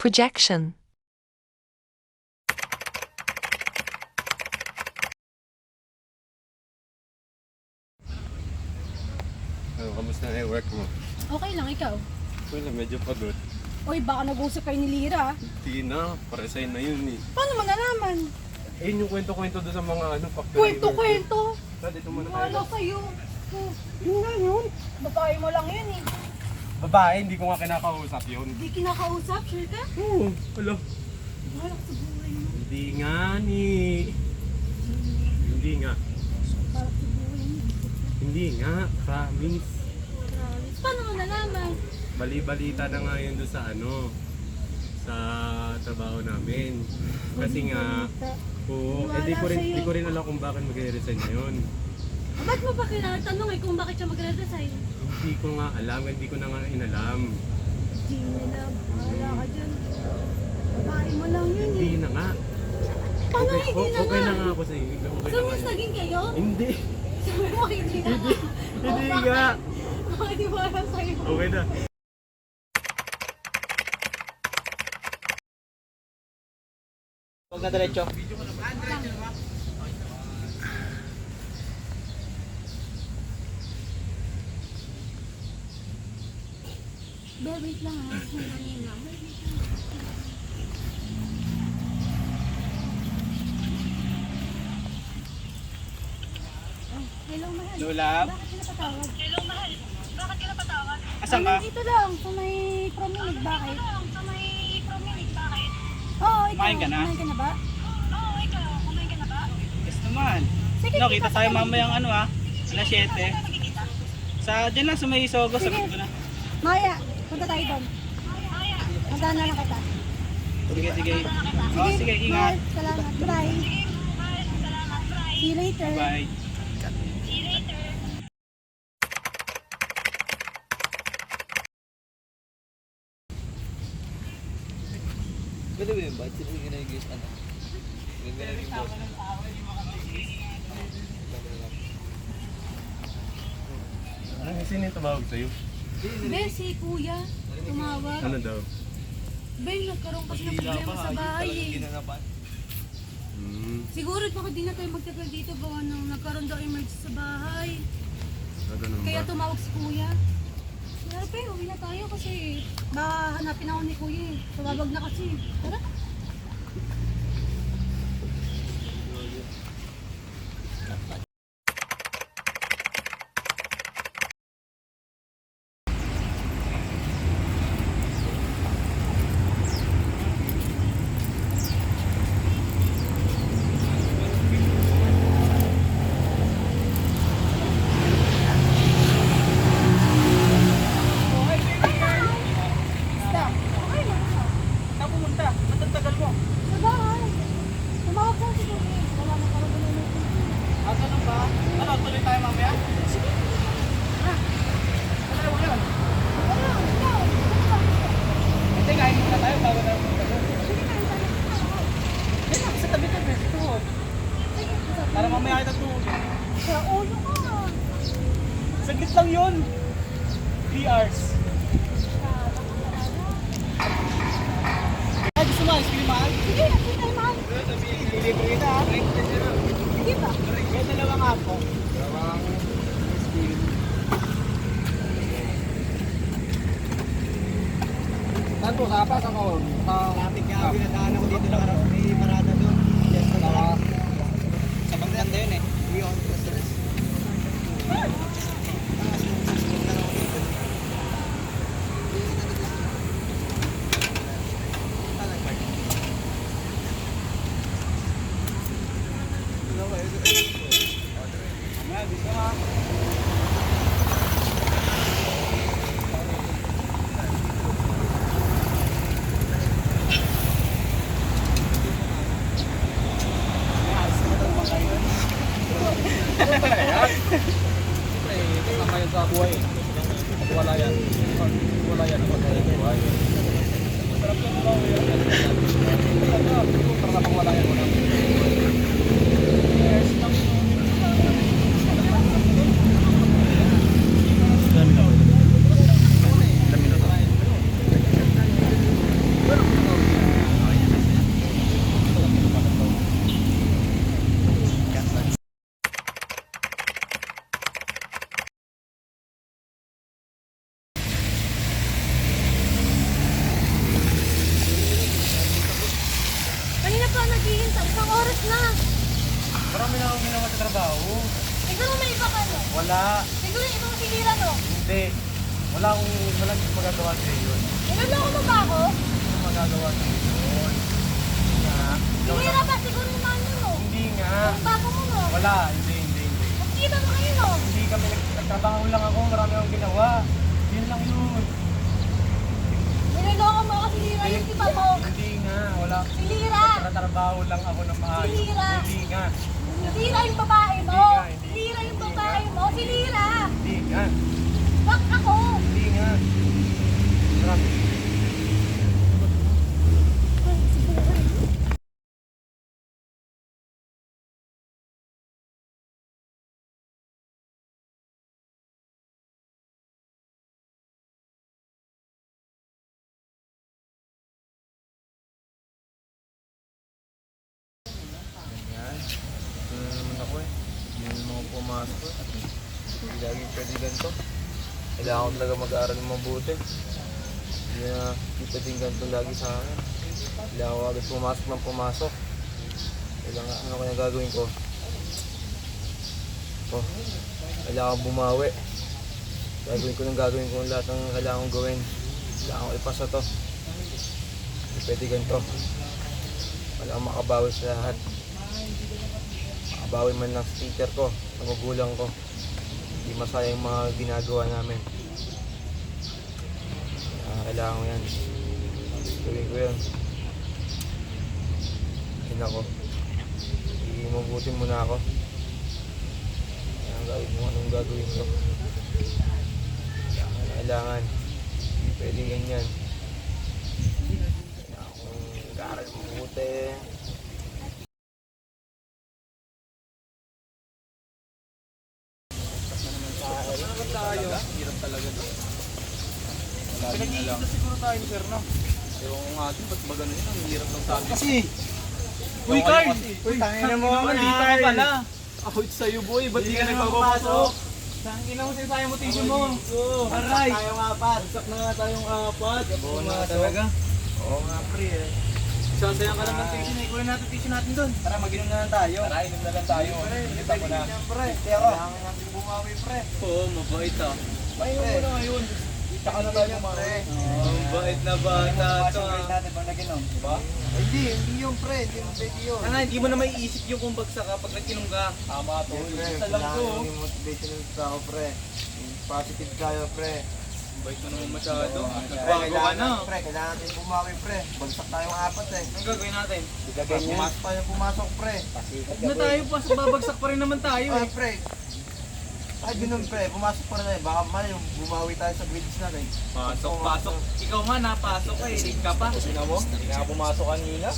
projection. Kamusta na yung work mo? Okay lang, ikaw. Wala, medyo pagod. Oy, baka nag-usap kayo ni Lira. Hindi na, paresign na yun eh. Paano mo nalaman? Ayun yung kwento-kwento doon sa mga factory. Kwento-kwento. Dito muna Wala tayo. sa'yo. Yun nga yun. Babae mo lang yun eh. Babae, hindi ko nga kinakausap yun. Hindi kinakausap, sure ka? Oo, wala. Wala sa buhay mo. Hindi nga ni. Hindi nga. Para sa buhay mo. Hindi nga, promise. Paano mo nalaman? Bali-balita na nga yun doon sa sa trabaho namin. Kasi nga, oo, di ko rin alam kung bakit magre-resign na yun. Ba't mo ba kinatanong kung bakit siya magre-resign? Hindi ko nga alam, hindi ko na nga inalam. Hindi na, bahala ka dyan. Babae mo lang yun Hindi eh. na nga. Paano hindi na Okay nga? na nga ako sa iyo. Okay So, na mas nga. naging kayo? Hindi. Sabi mo, hindi na nga. Hindi nga. Bakit di ba alam sa'yo? Okay na. Huwag na diretso. Wait lang ha. Sandali lang. Hello, mahal. Lulab. Bakit ka napatawag? Hello, mahal. Bakit ka napatawag? Asan ka? Dito lang, sa may promenade. Bakit? Sa may promenade. Bakit? Oo, ikaw. Kumain ka na? Kumain ka na ba? Oo, ikaw. Kumain ka na ba? Yes naman. Sige, No, kita tayo mamayang alas 7. Dyan lang sa may Sogo, Sige. sagot ko na. Maya, punta tayo doon. Punta na lang kita. Sige, sige. Oh, sige, ingat. Mahal, salamat. Bye. See you later. Bye. Pwede ba yun ba? Sino yung ginagis ano? Gagawin yung boss. Sino yung tumawag sa'yo? Be, si kuya. Tumawag. Ano daw? Be, nagkaroon kasi ng problema sa bahay eh. Ginagapan. Siguro bakit di na tayo magtagal dito gawa nang nagkaroon daw emergency sa bahay. Ganun Kaya ba? tumawag si kuya. Pero pe, uwi na tayo kasi baka hanapin ako ni kuya eh. Tumawag na kasi. Tara. Stop. Okay na. Saan pumunta? Ba't ang tagal mo? Sa bahay. Tumawag sa si kuya. Wala na karoon na emergency. Ganun ba? Ano, tuloy tayo mamaya? Sige. Ano mo yun? Wala. Ikaw. Hindi, kain muna tayo bago tayo pumunta doon. Sige na. Yan lang, sa tabi-tabi. Tuhod. Para mamaya kita tuhod. Sa ulo ka. Saglit lang yun. 3 hours. Ay, gusto mo, ice cream mahal? Sige, sige tayo mahal. Deliver kita ha. Sige ba? Kaya dalawa nga po. Saan po? Sa apas ako? Lapit nga, binadaan ako dito lang araw. May parada doon. Sa Bagdanda yun eh. Dito nga. Isang oras na. Marami na akong ginawa sa trabaho. Siguro may iba ka, no? Wala. Siguro yung ibang sinira, no? Hindi. Walang magagawa sa yun. Niloloko mo ba ako? Walang magagawa sa yun. Nga. Sinira ba siguro yung ano, no? Hindi nga. Ang bago mo, no? Wala. Hindi. Magkita mo kayo, no? Hindi kami nagtrabaho lang ako. Marami akong ginawa. Yun lang yun. Niloloko mo ako, sinira yung tipa mo. Hindi nga. Wala. Sinira! Nagtatrabaho lang ako ng maayos. Sinira. Hindi nga. Sinira yung babae mo! Hindi nga, hindi. Sinira yung babae mo! Sinira! Hindi nga. Bak ako! Hindi nga. Marami. Yan. Ito na naman ako eh. Hindi na naman ako pumasok eh. Hindi laging pwede ganito. Kailangan ko talaga mag-aaral ng mabuti. Hindi na pwedeng ganito lagi sa akin. Kailangan ko agad pumasok ng pumasok. Kailangan ano kaya gagawin ko? Oh, kailangan ko bumawi. Gagawin ko lahat ng kailangan kong gawin. Kailangan ko ipasa to. Hindi pwede ganito. Kailangan makabawi sa lahat. Makabawi man lang sa teacher ko, sa magulang ko. Hindi masayang mga ginagawa namin. Kailangan ko yan. Gawin ko yan. Yan ako. Mabuti muna ako. Gawin mo anong gagawin ko. Kailangan. Hindi pwede ganyan. Kailangan kong mag-aaral mabuti. Hirap talaga to. Pinag-iingat siguro tayo sir, no? Ewan ko nga din, ba't ba ganun yun? Ang hirap ng sabi. Kasi! Uy, Carl! Uy, tangina mo naman, dito ka pala. Ako sa'yo, boy. Ba't di ka nagpapasok? Tangina mo, sinasayang mo tissue mo. Aray! Tayong apat. Bagsak na nga tayong apat. Oo na talaga. Oo nga, pre eh. Sasayang ka lang ng tissue na. Ikunin natin tissue natin doon. Tara, mag-inom na lang tayo. Tara, inom na lang tayo. Kita mo na. Pre, kailangan natin bumawi, pre. Oo, mabait ah. Pahinga mo na ngayon. Tsaka na tayo, pre. Bait na bata ito ah. Natin pag nag-inom, diba? Hindi yung pre, hindi mo pwede yun. Hindi mo na maiisip yung kung bagsak ka pag nag-inom ka. Tama to. Kailangan yung motivational tao, pre. Positive tayo, pre. Bait mo naman masyado. Nagbago ka na. Pre, kailangan natin bumawi, pre. Bagsak tayong apat eh. Anong gagawin natin? Pumasok tayo, pumasok, pre. Huwag na tayo, babagsak pa rin naman tayo eh. Pre. Ay, ganun pre, pumasok pa rin tayo. Baka man yung bumawi tayo sa grades natin. Pasok. Ikaw nga, napasok ka eh. Late ka pa. Sino mo? Hindi nga pumasok kanina.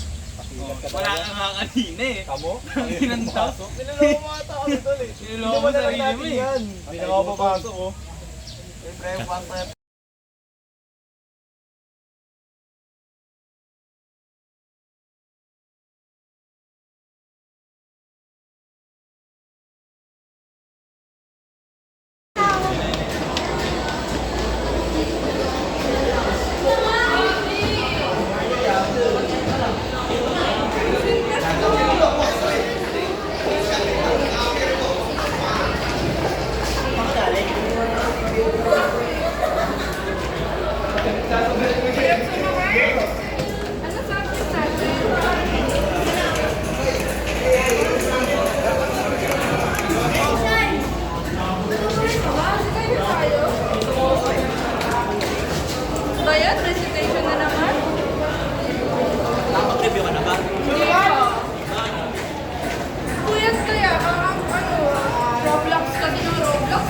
Wala ka nga kanina eh. Kamo? Ang pinasok. Niloloko mga tao nito eh. Niloloko mo sarili mo eh. Hindi na ako papasok oh. Pre, pumasok tayo. Bayad? Recitation na naman? Nakapag-review ka na ba? Hindi pa. Kuyas kaya, Roblox kasi ng Roblox.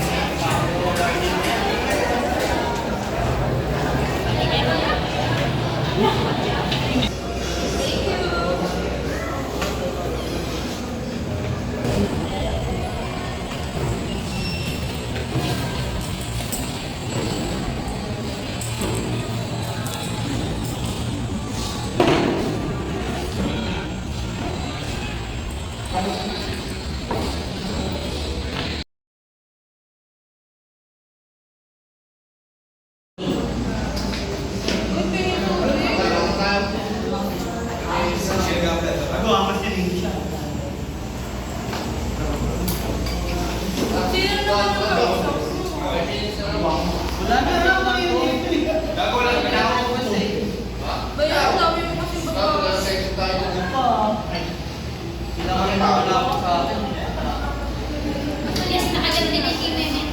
Yes, nakaganda na si Meme.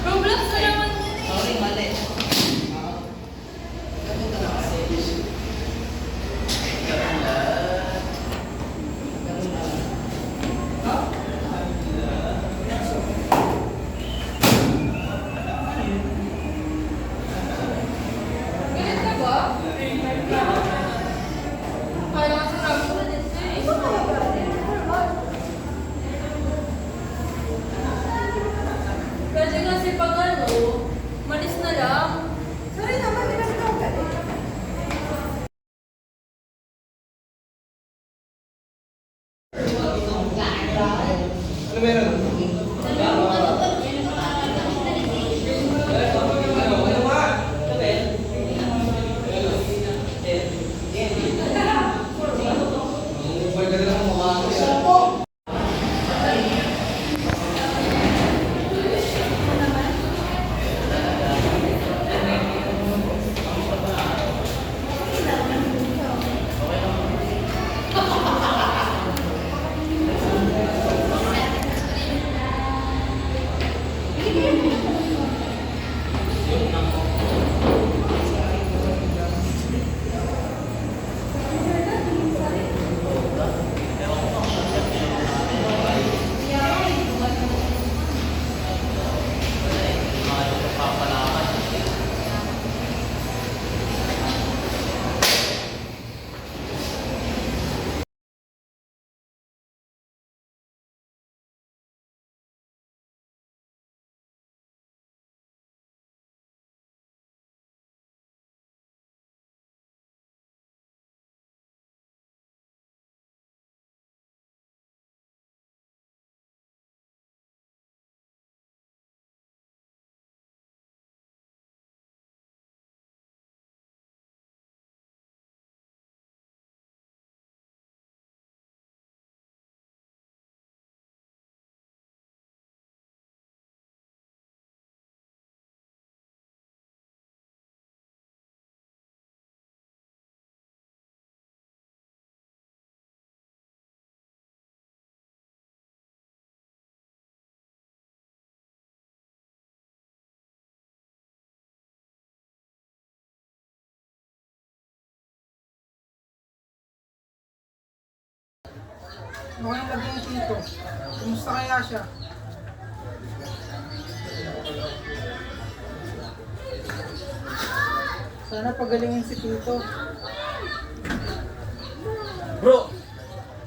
Roblox na naman yun eh. Sorry, mali. Ganit ka ba? Parang sa ramo na din siya eh. Pwede kasi pag ano, malis na lang. Sorry naman, di ba ito galit? Mukhang lagi yung tito. Kumusta kaya siya? Sana pagalingin si tito. Bro!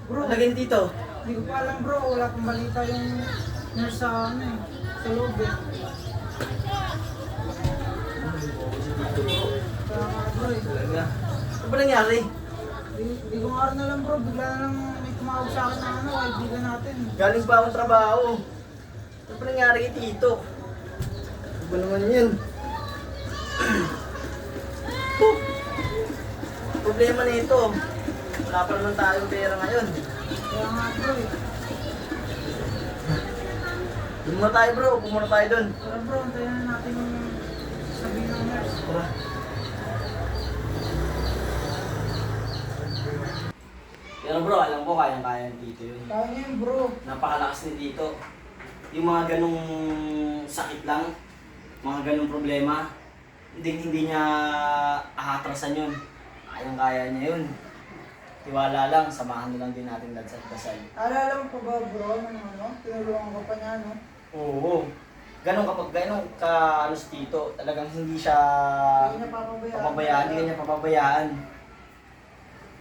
Bro, Lagyan dito. hindi ko pa alam bro. Wala pang balita yung nurse sa ano eh. Sa loob eh. Kaya nga bro eh. Talaga. Ano ba nangyari? Di ko nga rin alam bro. Bigla na lang may tumawag sa akin na ano. Kaibigan natin. Galing pa akong trabaho. Ano ba nangyari kay Tito? Ano ba naman yun? Oh! Problema na ito. Wala pa naman tayong pera ngayon. Kaya nga bro eh. Doon muna tayo bro, upo muna tayo doon. Tara bro, antayin na natin yung sabihin ng nurse. Tara. Pero bro, alam ko kayang-kaya ni Tito yun. Kaya niya yun bro. Napakalakas ni Tito. Yung mga ganong sakit lang, mga ganong problema, hindi niya ahatrasan yun. Kayang-kaya niya yun. Tiwala lang, samahan na lang din natin dasal. Alala mo pa ba bro, ano, tinulungan ko pa niya, no? Oo. Ganun ka ano si Tito, talagang hindi siya Hindi niya papabayaan. papabayaan, hindi niya papabayaan.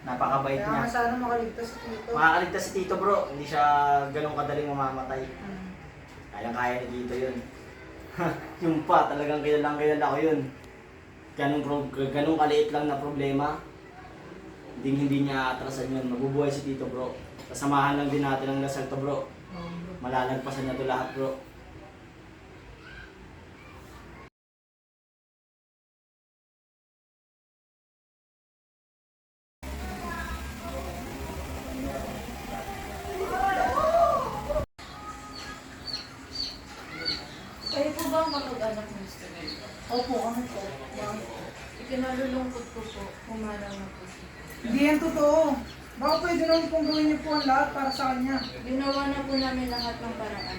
Napakabait Kaya niya. nga sana makaligtas si tito. Makakaligtas si Tito bro, hindi siya ganun kadaling mamamatay. Hmm. Kayang-kaya ni Tito yun. Yung pa, talagang kilala ko yun. Ganun kaliit lang na problema. Hindi niya atrasan yun. Mabubuhay si Tito bro. Kasamahan lang din natin ang dasal to bro. Malalagpasan niya to lahat bro. Kayo po ba ang kapag-anak ng student? Opo, kami po. Ikinalulungkot ko po, humarang na po siya. Hindi yan totoo. Baka pwede naman pong gawin niyo po ang lahat para sa kanya. Ginawa na po namin lahat ng paraan.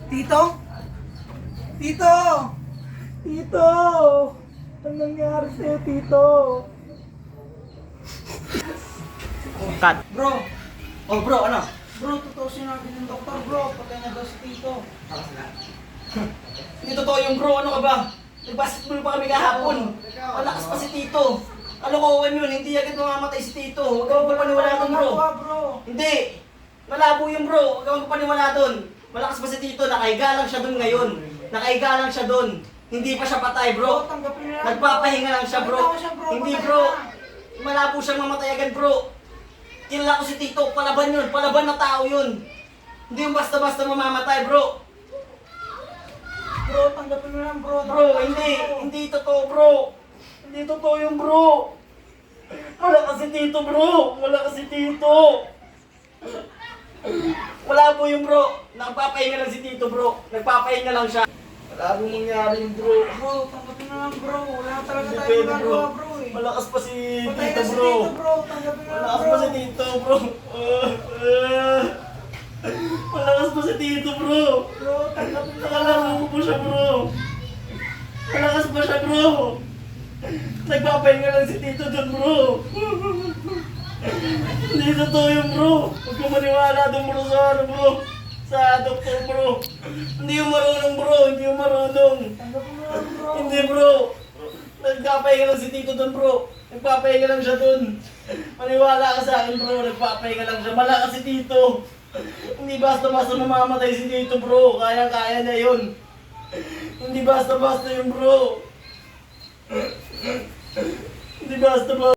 Tito? Tito! Tito! Anong nangyari sa'yo, Tito? Cut. Bro! Oh bro, ano? Bro, totoo sinabi ng doktor, bro. Patay na daw si Tito. Hindi totoo yung bro, ano ka ba? Nag-basketball pa kami kahapon. Malakas pa si Tito. Kalokohan yun, hindi agad mamamatay si Tito. Huwag kang magpapaniwala doon bro. Bro! Hindi! Malabo yung bro, huwag kang magpapaniwala doon. Malakas pa si Tito, nakahiga lang siya doon ngayon. Nakahiga lang siya doon. Hindi pa siya patay bro. Tanggapin niyo lang, Nagpapahinga lang siya bro. Pakita mo siya, bro. Hindi Patay bro. na. Malabo siyang mamatay agad bro. Kilala ko si Tito, palaban yun. Palaban na tao yun. Hindi yung basta-basta mamamatay bro. Bro, tanggapin mo lang, bro. Bro, hindi. Hindi totoo bro. Hindi totoo yung bro. Malakas si Tito bro. Malakas si Tito. Wala po yung bro. Nagpapahinga lang si Tito bro. Nagpapahinga lang siya. Wala pong mangyari yung bro. Bro, tanggapin mo lang, bro. Wala talaga Hindi tayo pwede bro. magagawa, bro. Eh. Malakas pa si Patay Tito na si bro. Tito, bro. Tanggapin mo lang, Malakas bro. pa si Tito bro. Malakas pa si Tito bro. Bro, tanggapin mo lang. Nakalaro ko po siya bro. Malakas pa siya bro. Nagpapahinga lang si Tito doon bro. Hindi totoo yung bro. Huwag kang maniwala doon bro sa ano bro. Sa doktor bro. Hindi yung marunong bro. Hindi yung marunong. Tanggapin mo lang, bro. Hindi bro. Nagpapahinga lang si Tito doon bro. Nagpapahinga lang siya doon. Maniwala ka sa akin bro. Nagpapahinga lang siya. Malakas si Tito. Hindi basta-basta mamamatay si Tito bro. Kaya-kaya na yun. Hindi basta-basta yung bro. Hindi basta-basta.